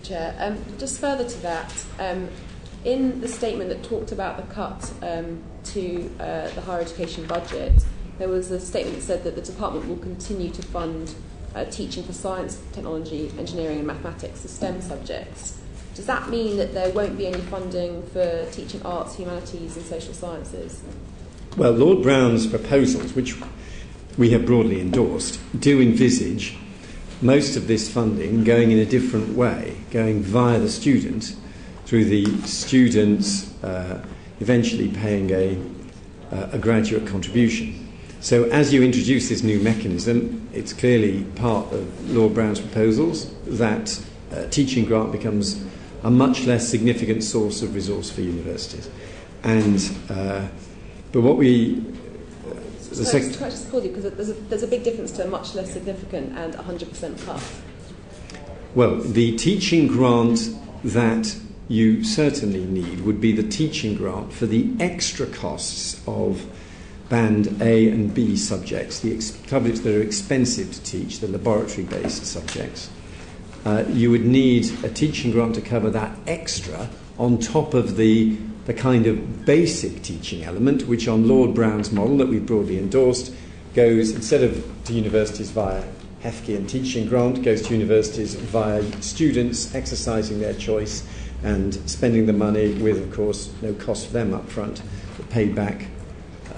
Chair. Just further to that, in the statement that talked about the cut to the higher education budget, there was a statement that said that the department will continue to fund teaching for science, technology, engineering and mathematics, the STEM subjects. Does that mean that there won't be any funding for teaching arts, humanities and social sciences? Well, Lord Browne's proposals, which we have broadly endorsed, do envisage most of this funding going in a different way, going via the student, through the students eventually paying a graduate contribution. So as you introduce this new mechanism, it's clearly part of Lord Browne's proposals that teaching grant becomes a much less significant source of resource for universities. And but what we can I just call you, because there's a big difference to a much less significant and 100% cut. Well, the teaching grant that you certainly need would be the teaching grant for the extra costs of band A and B subjects, the subjects that are expensive to teach, the laboratory-based subjects. You would need a teaching grant to cover that extra on top of the kind of basic teaching element, which on Lord Browne's model that we've broadly endorsed goes, instead of to universities via HEFCE and teaching grant, goes to universities via students exercising their choice and spending the money with, of course, no cost for them up front, but paid back,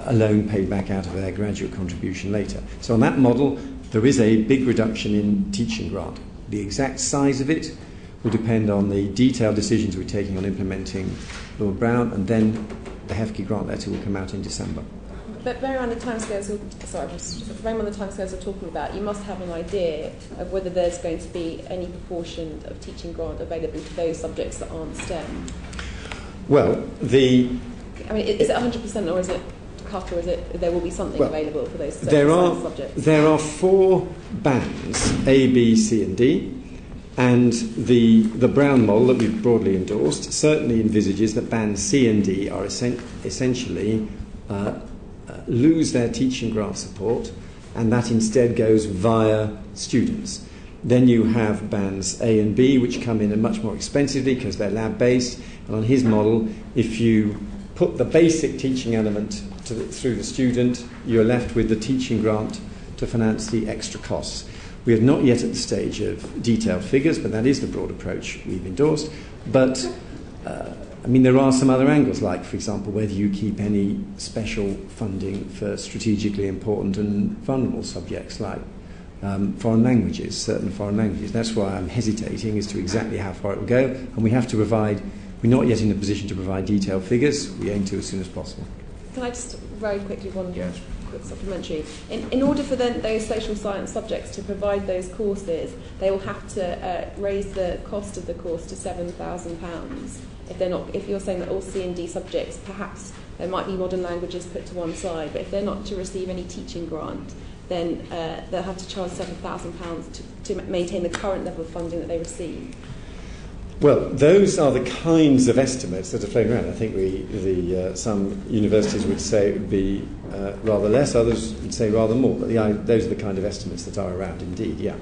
a loan paid back out of their graduate contribution later. So on that model, there is a big reduction in teaching grant. The exact size of it will depend on the detailed decisions we're taking on implementing Lord Browne, and then the HEFCE grant letter will come out in December. But bearing on the timescales we're talking about, you must have an idea of whether there's going to be any proportion of teaching grant available to those subjects that aren't STEM. Well, is it 100% or is it cut, or is it there will be something available for those subjects? There are 4 bands, A, B, C and D, and the Browne model that we've broadly endorsed certainly envisages that bands C and D are essentially lose their teaching grant support, and that instead goes via students. Then you have bands A and B, which come in much more expensively because they're lab-based, and on his model, if you put the basic teaching element through the student, you're left with the teaching grant to finance the extra costs. We are not yet at the stage of detailed figures, but that is the broad approach we've endorsed. But there are some other angles, like, for example, whether you keep any special funding for strategically important and vulnerable subjects like foreign languages, certain foreign languages. That's why I'm hesitating as to exactly how far it will go, and we have to provide. We're not yet in a position to provide detailed figures. We aim to as soon as possible. Can I just very quickly quick supplementary? In order for those social science subjects to provide those courses, they will have to raise the cost of the course to £7,000. If you're saying that all C and D subjects, perhaps there might be modern languages put to one side, but if they're not to receive any teaching grant, then they'll have to charge £7,000 to maintain the current level of funding that they receive. Well, those are the kinds of estimates that are floating around. I think some universities would say it would be rather less, others would say rather more, but those are the kind of estimates that are around indeed, yeah.